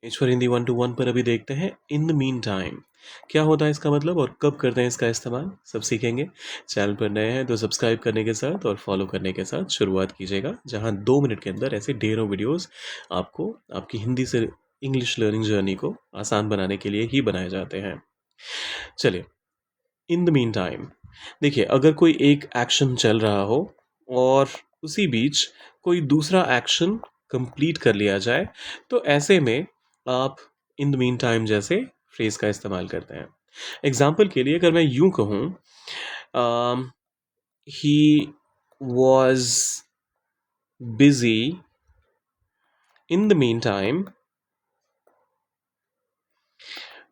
H for Hindi 1 to 1 पर अभी देखते हैं इन द मीन टाइम क्या होता है इसका मतलब और कब करते हैं इसका इस्तेमाल, सब सीखेंगे। चैनल पर नए हैं तो सब्सक्राइब करने के साथ और फॉलो करने के साथ शुरुआत कीजिएगा, जहां 2 मिनट के अंदर ऐसे ढेरों वीडियोस आपको आपकी हिंदी से इंग्लिश लर्निंग जर्नी को आसान बनाने के लिए ही बनाए जाते हैं। चलिए, इन द मीन टाइम देखिए, अगर कोई एक एक्शन चल रहा हो और उसी बीच कोई दूसरा एक्शन कंप्लीट कर लिया जाए, तो ऐसे में आप इन द मीन टाइम जैसे फ्रेज का इस्तेमाल करते हैं। एग्जाम्पल के लिए अगर मैं यूं कहूं, he was busy in the meantime,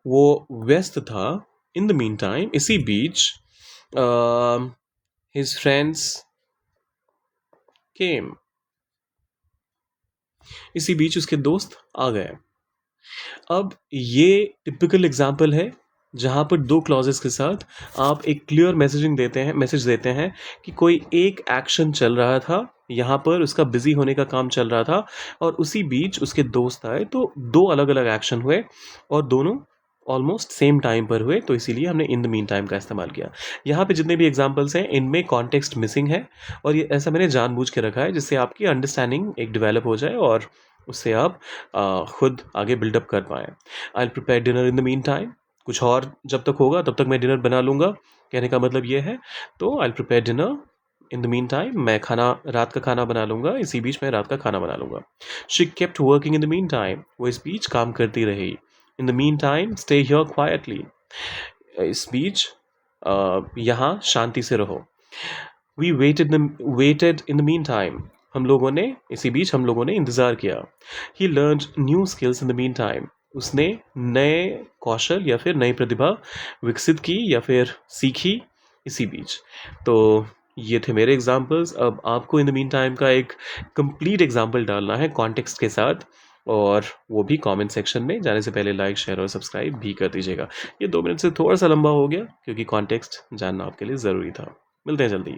वो व्यस्त था इन द मीन टाइम, इसी बीच हिज फ्रेंड्स केम, इसी बीच उसके दोस्त आ गए। अब ये टिपिकल एग्जाम्पल है जहां पर दो क्लॉजेस के साथ आप एक क्लियर मैसेज देते हैं कि कोई एक एक्शन चल रहा था, यहाँ पर उसका बिजी होने का काम चल रहा था और उसी बीच उसके दोस्त आए, तो दो अलग अलग एक्शन हुए और दोनों ऑलमोस्ट सेम टाइम पर हुए, तो इसीलिए हमने इन द मीन टाइम का इस्तेमाल किया। यहाँ पे जितने भी एग्जाम्पल्स हैं इनमें कॉन्टेक्स्ट मिसिंग है और ये ऐसा मैंने जानबूझ के रखा है जिससे आपकी अंडरस्टैंडिंग एक डेवलप हो जाए और उससे आप खुद आगे बिल्डअप कर पाएँ। I will prepare dinner in the mean time, कुछ और जब तक होगा तब तक मैं डिनर बना लूँगा, कहने का मतलब ये है। तो I will prepare dinner in the mean time, मैं रात का खाना बना लूँगा, इसी बीच मैं रात का खाना बना लूँगा। She kept working in the meantime, वो इस बीच काम करती रही। In the meantime stay here quietly, इस बीच यहाँ शांति से रहो। We waited in the meantime, इसी बीच हम लोगों ने इंतज़ार किया। He learned new skills in the meantime, उसने नए कौशल या फिर नई प्रतिभा विकसित की या फिर सीखी इसी बीच। तो ये थे मेरे एग्जाम्पल्स। अब आपको इन द मीन टाइम का एक कंप्लीट एग्जाम्पल डालना है कॉन्टेक्स्ट के साथ, और वो भी कमेंट सेक्शन में जाने से पहले लाइक शेयर और सब्सक्राइब भी कर दीजिएगा। ये 2 मिनट से थोड़ा सा लंबा हो गया क्योंकि कॉन्टेक्स्ट जानना आपके लिए ज़रूरी था। मिलते हैं जल्दी।